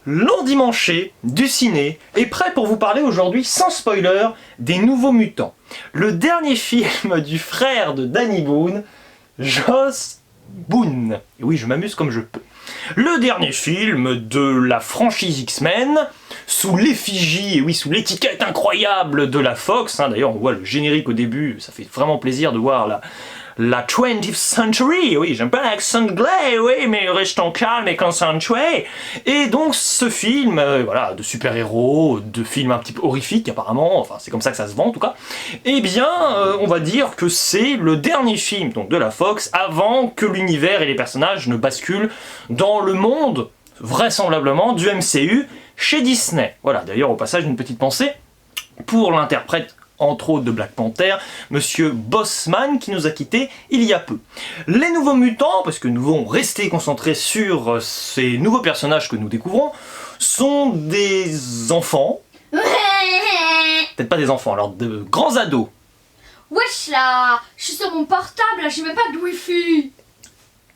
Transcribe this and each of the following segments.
L'endimanché du ciné est prêt pour vous parler aujourd'hui sans spoiler des Nouveaux Mutants. Le dernier film du frère de Danny Boone, Joss Boone. Et oui, je m'amuse comme je peux. Le dernier film de la franchise X-Men, sous l'effigie, et oui, sous l'étiquette incroyable de la Fox. D'ailleurs, on voit le générique au début, ça fait vraiment plaisir de voir la 20th century, oui, j'aime pas l'accent anglais, oui, mais restons calmes et concentrés. Et donc ce film, voilà, de super-héros, de film un petit peu horrifique apparemment, enfin c'est comme ça que ça se vend en tout cas, eh bien, on va dire que c'est le dernier film donc, de la Fox avant que l'univers et les personnages ne basculent dans le monde, vraisemblablement, du MCU chez Disney. Voilà, d'ailleurs au passage une petite pensée pour l'interprète entre autres de Black Panther, Monsieur Bossman qui nous a quittés il y a peu. Les Nouveaux Mutants, parce que nous allons rester concentrés sur ces nouveaux personnages que nous découvrons, sont des enfants, peut-être pas des enfants, alors de grands ados. Wesh là, je suis sur mon portable, là, j'ai même pas de wifi.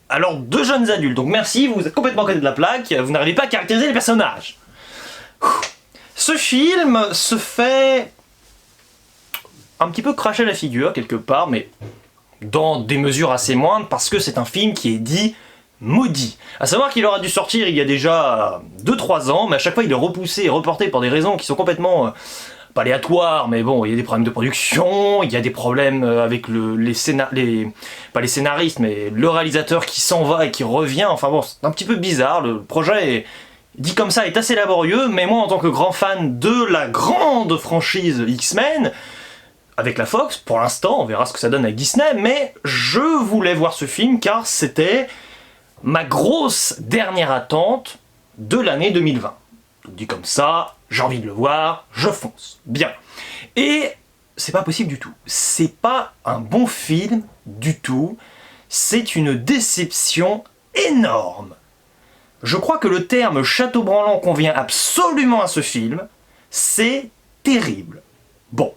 Alors deux jeunes adultes, donc merci, vous êtes complètement à côté de la plaque, vous n'arrivez pas à caractériser les personnages. Ce film se fait un petit peu cracher la figure quelque part, mais dans des mesures assez moindres, parce que c'est un film qui est dit maudit. À savoir qu'il aura dû sortir il y a déjà 2-3 ans, mais à chaque fois il est repoussé et reporté pour des raisons qui sont complètement pas aléatoires, mais bon, il y a des problèmes de production, il y a des problèmes avec pas les scénaristes, mais le réalisateur qui s'en va et qui revient, enfin bon, c'est un petit peu bizarre, le projet est dit comme ça est assez laborieux, mais moi en tant que grand fan de la grande franchise X-Men, avec la Fox, pour l'instant, on verra ce que ça donne avec Disney, mais je voulais voir ce film car c'était ma grosse dernière attente de l'année 2020. Donc dit comme ça, j'ai envie de le voir, je fonce. Bien. Et c'est pas possible du tout. C'est pas un bon film du tout. C'est une déception énorme. Je crois que le terme château branlant convient absolument à ce film. C'est terrible. Bon.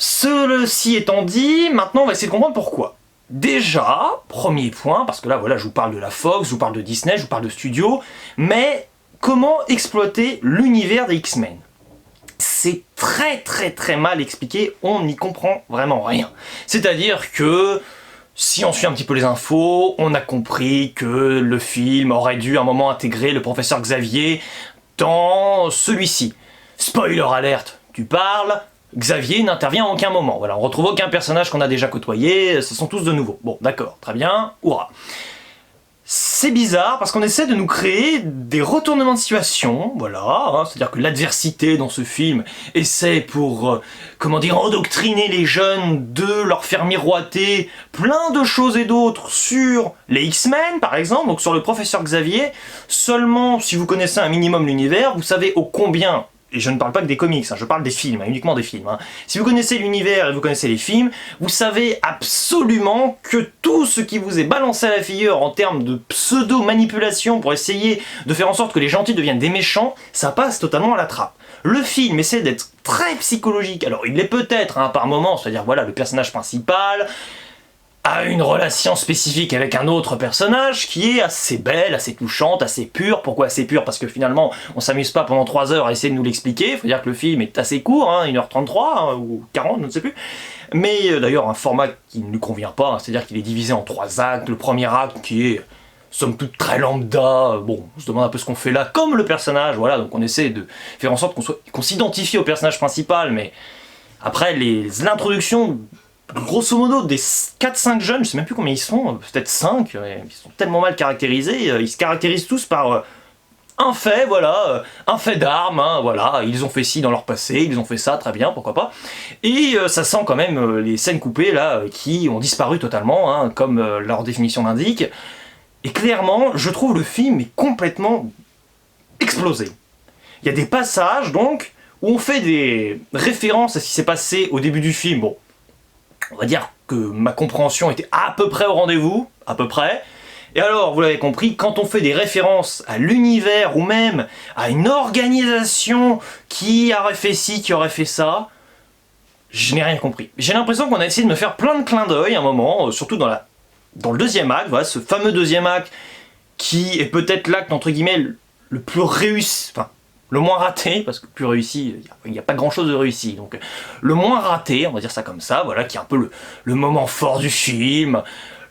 Ceci étant dit, maintenant on va essayer de comprendre pourquoi. Déjà, premier point, parce que là voilà, je vous parle de la Fox, je vous parle de Disney, je vous parle de studio, mais comment exploiter l'univers des X-Men? C'est très mal expliqué, on n'y comprend vraiment rien. C'est-à-dire que, si on suit un petit peu les infos, on a compris que le film aurait dû à un moment intégrer le professeur Xavier dans celui-ci. Spoiler alerte, tu parles, Xavier n'intervient à aucun moment. Voilà, on retrouve aucun personnage qu'on a déjà côtoyé, ce sont tous de nouveaux. Bon, d'accord, très bien, hurrah. C'est bizarre parce qu'on essaie de nous créer des retournements de situation, voilà, c'est-à-dire que l'adversité dans ce film essaie pour, endoctriner les jeunes, de leur faire miroiter plein de choses et d'autres sur les X-Men par exemple, donc sur le professeur Xavier. Seulement, si vous connaissez un minimum l'univers, vous savez ô combien, et je ne parle pas que des comics, je parle des films, uniquement des films. Si vous connaissez l'univers et vous connaissez les films, vous savez absolument que tout ce qui vous est balancé à la figure en termes de pseudo-manipulation pour essayer de faire en sorte que les gentils deviennent des méchants, ça passe totalement à la trappe. Le film essaie d'être très psychologique, alors il l'est peut-être par moment, c'est-à-dire voilà, le personnage principal a une relation spécifique avec un autre personnage qui est assez belle, assez touchante, assez pure. Pourquoi assez pure? Parce que finalement, on s'amuse pas pendant 3 heures à essayer de nous l'expliquer. Faut dire que le film est assez court, 1h33 ou 40, je ne sais plus. Mais d'ailleurs, un format qui ne lui convient pas, c'est-à-dire qu'il est divisé en 3 actes. Le premier acte qui est, somme toute, très lambda. Bon, on se demande un peu ce qu'on fait là, comme le personnage, voilà. Donc on essaie de faire en sorte qu'on s'identifie au personnage principal, mais après, l'introduction, grosso modo, des 4-5 jeunes, je sais même plus combien ils sont, peut-être 5, mais ils sont tellement mal caractérisés, ils se caractérisent tous par un fait, voilà, un fait d'armes, voilà, ils ont fait ci dans leur passé, ils ont fait ça, très bien, pourquoi pas. Et ça sent quand même les scènes coupées, là, qui ont disparu totalement, comme leur définition l'indique. Et clairement, je trouve le film est complètement explosé. Il y a des passages, donc, où on fait des références à ce qui s'est passé au début du film, bon, on va dire que ma compréhension était à peu près au rendez-vous, à peu près. Et alors, vous l'avez compris, quand on fait des références à l'univers ou même à une organisation qui aurait fait ci, qui aurait fait ça, je n'ai rien compris. J'ai l'impression qu'on a essayé de me faire plein de clins d'œil à un moment, surtout dans le deuxième acte, voilà, ce fameux deuxième acte qui est peut-être l'acte, entre guillemets, le plus réussi, enfin le moins raté, parce que plus réussi, il n'y a pas grand chose de réussi, donc le moins raté, on va dire ça comme ça, voilà, qui est un peu le moment fort du film,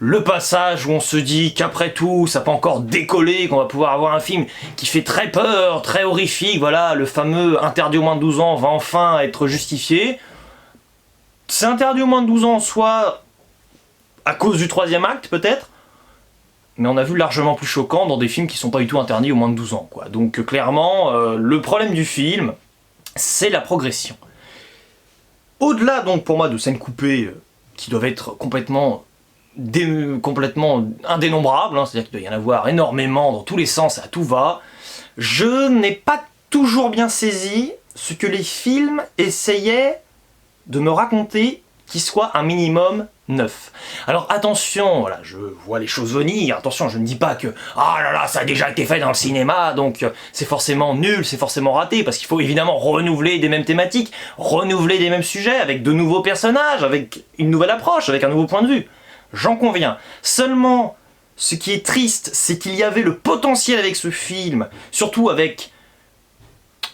le passage où on se dit qu'après tout, ça peut encore décoller, qu'on va pouvoir avoir un film qui fait très peur, très horrifique, voilà, le fameux interdit aux moins de 12 ans va enfin être justifié. C'est interdit aux moins de 12 ans, soit à cause du troisième acte, peut-être, mais on a vu largement plus choquant dans des films qui sont pas du tout interdits aux moins de 12 ans, quoi. Donc clairement, le problème du film, c'est la progression. Au-delà, donc, pour moi, de scènes coupées qui doivent être complètement indénombrables, hein, c'est-à-dire qu'il doit y en avoir énormément dans tous les sens, à tout va, je n'ai pas toujours bien saisi ce que les films essayaient de me raconter qui soit un minimum neuf. Alors attention, voilà, je vois les choses venir, attention, je ne dis pas que ah là là, ça a déjà été fait dans le cinéma, donc c'est forcément nul, c'est forcément raté, parce qu'il faut évidemment renouveler des mêmes thématiques, renouveler des mêmes sujets, avec de nouveaux personnages, avec une nouvelle approche, avec un nouveau point de vue. J'en conviens. Seulement, ce qui est triste, c'est qu'il y avait le potentiel avec ce film, surtout avec...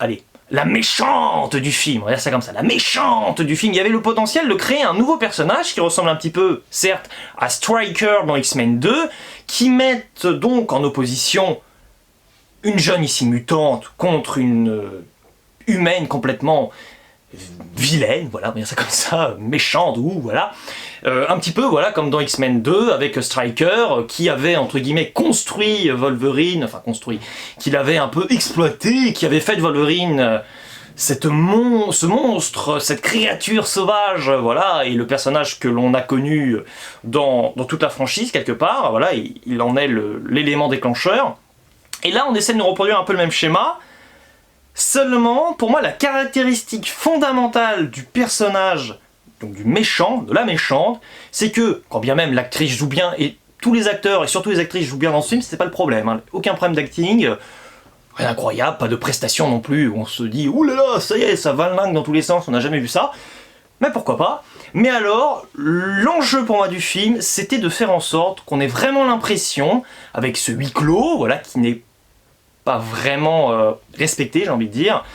Allez, la méchante du film, on va dire ça comme ça, la méchante du film, il y avait le potentiel de créer un nouveau personnage qui ressemble un petit peu, certes, à Stryker dans X-Men 2, qui mette donc en opposition une jeune ici mutante contre une humaine complètement vilaine, voilà, on va dire ça comme ça, méchante, ou voilà, un petit peu, voilà, comme dans X-Men 2, avec Stryker, qui avait, entre guillemets, construit Wolverine, enfin construit, qu'il avait un peu exploité, qui avait fait de Wolverine ce monstre, cette créature sauvage, voilà, et le personnage que l'on a connu dans toute la franchise, quelque part, voilà, il en est l'élément déclencheur. Et là, on essaie de nous reproduire un peu le même schéma. Seulement, pour moi, la caractéristique fondamentale du personnage, donc du méchant, de la méchante, c'est que, quand bien même l'actrice joue bien, et tous les acteurs, et surtout les actrices jouent bien dans ce film, c'est pas le problème, hein. Aucun problème d'acting, rien d'incroyable, pas de prestation non plus, où on se dit « Ouh là là, ça y est, ça va le dans tous les sens, on n'a jamais vu ça », mais pourquoi pas. Mais alors, l'enjeu pour moi du film, c'était de faire en sorte qu'on ait vraiment l'impression, avec ce huis clos, voilà, qui n'est pas vraiment respecté, j'ai envie de dire,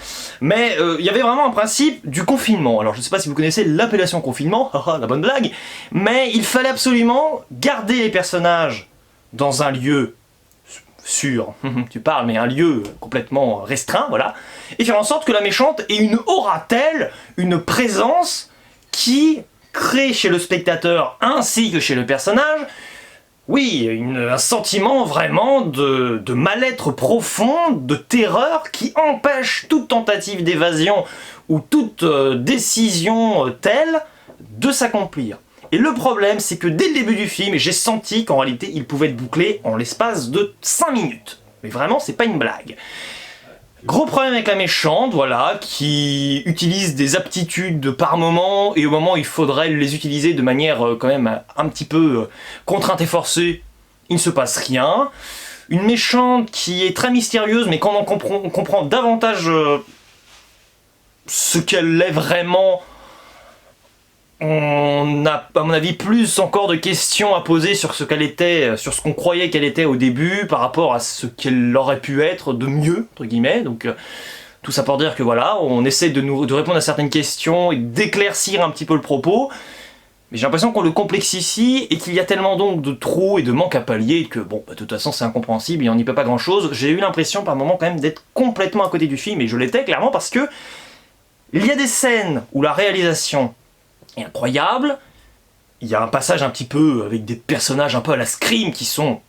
mais il y avait vraiment un principe du confinement. Alors je sais pas si vous connaissez l'appellation confinement, la bonne blague, mais il fallait absolument garder les personnages dans un lieu sûr, tu parles, mais un lieu complètement restreint, voilà, et faire en sorte que la méchante ait une aura telle, une présence qui crée chez le spectateur ainsi que chez le personnage, oui, un sentiment vraiment de mal-être profond, de terreur qui empêche toute tentative d'évasion ou toute décision telle de s'accomplir. Et le problème, c'est que dès le début du film, j'ai senti qu'en réalité, il pouvait être bouclé en l'espace de 5 minutes. Mais vraiment, c'est pas une blague. Gros problème avec la méchante, voilà, qui utilise des aptitudes par moment, et au moment où il faudrait les utiliser de manière quand même un petit peu contrainte et forcée, il ne se passe rien. Une méchante qui est très mystérieuse, mais quand on comprend davantage ce qu'elle est vraiment, on a, à mon avis, plus encore de questions à poser sur ce qu'elle était, sur ce qu'on croyait qu'elle était au début, par rapport à ce qu'elle aurait pu être de mieux, entre guillemets. Donc, tout ça pour dire que voilà, on essaie de répondre à certaines questions et d'éclaircir un petit peu le propos. Mais j'ai l'impression qu'on le complexifie et qu'il y a tellement donc de trous et de manques à pallier que bon, bah, de toute façon c'est incompréhensible et on n'y peut pas grand chose. J'ai eu l'impression par moments quand même d'être complètement à côté du film, et je l'étais clairement parce que il y a des scènes où la réalisation est incroyable, il y a un passage un petit peu avec des personnages un peu à la Scream qui sont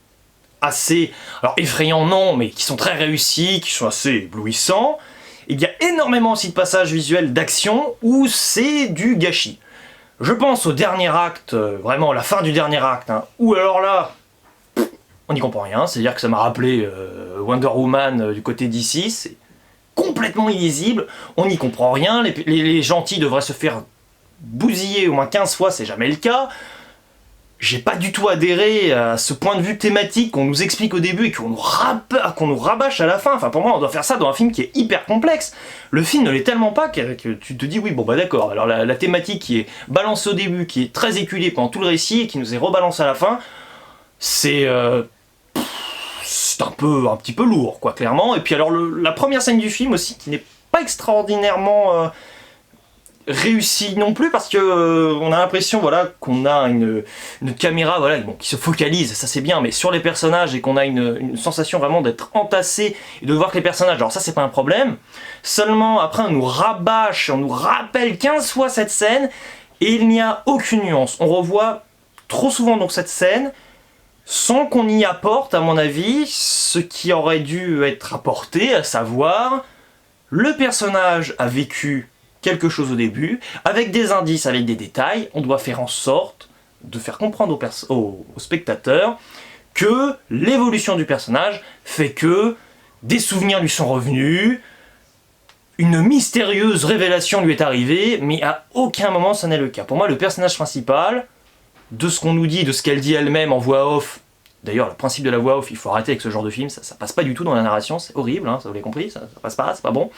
assez, alors effrayants non, mais qui sont très réussis, qui sont assez éblouissants. Il y a énormément aussi de passages visuels d'action où c'est du gâchis. Je pense au dernier acte, vraiment la fin du dernier acte, hein, où alors là, on n'y comprend rien, c'est-à-dire que ça m'a rappelé Wonder Woman du côté d'ici, c'est complètement illisible, on n'y comprend rien, les gentils devraient se faire bousiller au moins 15 fois, c'est jamais le cas. J'ai pas du tout adhéré à ce point de vue thématique qu'on nous explique au début et qu'on nous rabâche à la fin. Enfin, pour moi, on doit faire ça dans un film qui est hyper complexe. Le film ne l'est tellement pas que tu te dis, oui, bon, bah d'accord. Alors, la thématique qui est balancée au début, qui est très éculée pendant tout le récit et qui nous est rebalancée à la fin, c'était c'est un petit peu lourd, quoi, clairement. Et puis alors, la première scène du film aussi, qui n'est pas extraordinairement réussie non plus, parce que on a l'impression, voilà, qu'on a une caméra, voilà, bon, qui se focalise, ça c'est bien, mais sur les personnages, et qu'on a une sensation vraiment d'être entassé, et de voir que les personnages, alors ça c'est pas un problème, seulement après on nous rabâche, on nous rappelle 15 fois cette scène, et il n'y a aucune nuance. On revoit trop souvent donc cette scène, sans qu'on y apporte, à mon avis, ce qui aurait dû être apporté, à savoir, le personnage a vécu quelque chose au début, avec des indices, avec des détails, on doit faire en sorte de faire comprendre aux spectateurs que l'évolution du personnage fait que des souvenirs lui sont revenus, une mystérieuse révélation lui est arrivée, mais à aucun moment ça n'est le cas. Pour moi, le personnage principal, de ce qu'on nous dit, de ce qu'elle dit elle-même en voix off, d'ailleurs le principe de la voix off, il faut arrêter avec ce genre de film, ça passe pas du tout dans la narration, c'est horrible, hein, ça vous l'avez compris, ça passe pas, c'est pas bon.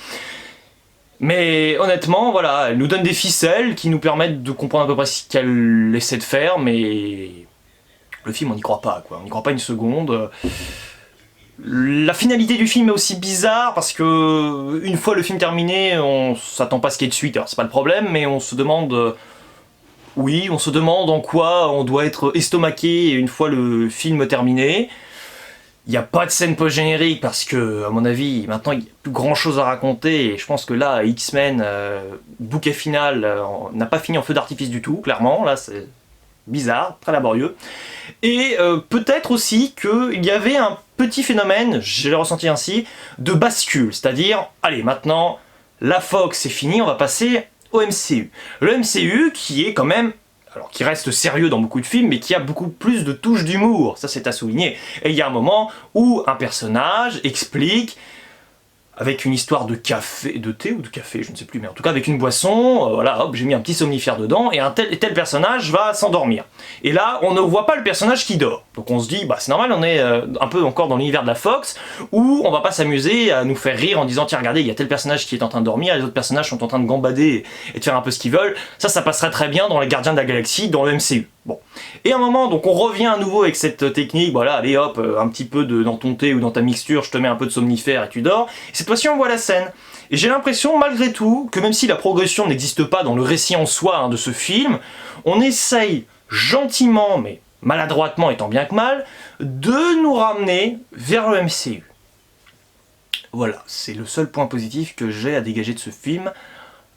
Mais honnêtement, voilà, elle nous donne des ficelles qui nous permettent de comprendre à peu près ce qu'elle essaie de faire, mais le film on n'y croit pas, quoi, on n'y croit pas une seconde. La finalité du film est aussi bizarre parce que une fois le film terminé, on s'attend pas à ce qu'il y ait de suite, alors c'est pas le problème, mais on se demande... Oui, on se demande en quoi on doit être estomaqué une fois le film terminé. Il n'y a pas de scène post-générique parce que, à mon avis, maintenant il n'y a plus grand chose à raconter et je pense que là, X-Men, bouquet final, n'a pas fini en feu d'artifice du tout, clairement, là c'est bizarre, très laborieux. Et peut-être aussi qu'il y avait un petit phénomène, je l'ai ressenti ainsi, de bascule, c'est-à-dire, allez, maintenant, la Fox c'est fini, on va passer au MCU. Le MCU qui est quand même, alors qui reste sérieux dans beaucoup de films, mais qui a beaucoup plus de touches d'humour, ça c'est à souligner. Et il y a un moment où un personnage explique, avec une histoire de café, de thé ou de café, je ne sais plus, mais en tout cas avec une boisson, voilà, hop, j'ai mis un petit somnifère dedans, et un tel personnage va s'endormir. Et là, on ne voit pas le personnage qui dort. Donc on se dit, bah c'est normal, on est un peu encore dans l'univers de la Fox, où on va pas s'amuser à nous faire rire en disant, tiens regardez, il y a tel personnage qui est en train de dormir, les autres personnages sont en train de gambader et de faire un peu ce qu'ils veulent. Ça passerait très bien dans les Gardiens de la Galaxie, dans le MCU. Bon. Et à un moment, donc on revient à nouveau avec cette technique, voilà, allez hop, un petit peu dans ton thé ou dans ta mixture, je te mets un peu de somnifère et tu dors. Et cette fois-ci, on voit la scène. Et j'ai l'impression, malgré tout, que même si la progression n'existe pas dans le récit en soi hein, de ce film, on essaye gentiment, mais maladroitement et tant bien que mal, de nous ramener vers le MCU. Voilà, c'est le seul point positif que j'ai à dégager de ce film,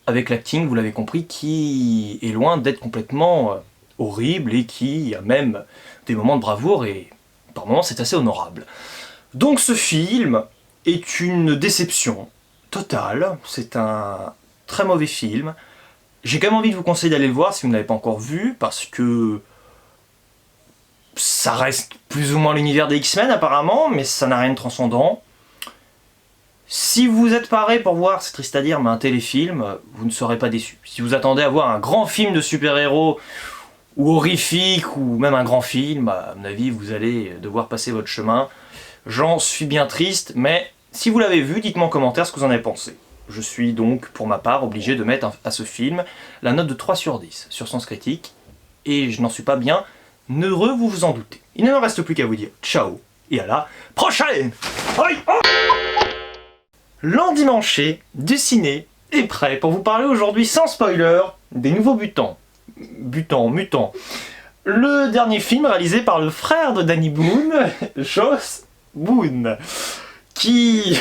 avec l'acting, vous l'avez compris, qui est loin d'être complètement... horrible et qui a même des moments de bravoure et par moments c'est assez honorable. Donc ce film est une déception totale, c'est un très mauvais film. J'ai quand même envie de vous conseiller d'aller le voir si vous ne l'avez pas encore vu parce que ça reste plus ou moins l'univers des X-Men apparemment, mais ça n'a rien de transcendant. Si vous êtes paré pour voir, c'est triste à dire, mais un téléfilm, vous ne serez pas déçu. Si vous attendez à voir un grand film de super-héros ou horrifique, ou même un grand film, à mon avis, vous allez devoir passer votre chemin. J'en suis bien triste, mais si vous l'avez vu, dites-moi en commentaire ce que vous en avez pensé. Je suis donc, pour ma part, obligé de mettre à ce film la note de 3 sur 10 sur Sens Critique, et je n'en suis pas bien heureux, vous vous en doutez. Il ne me reste plus qu'à vous dire ciao, et à la prochaine. Aïe, oh. L'endimanché du ciné est prêt pour vous parler aujourd'hui sans spoiler des nouveaux mutants. Le dernier film réalisé par le frère de Danny Boone, Joss Boone, qui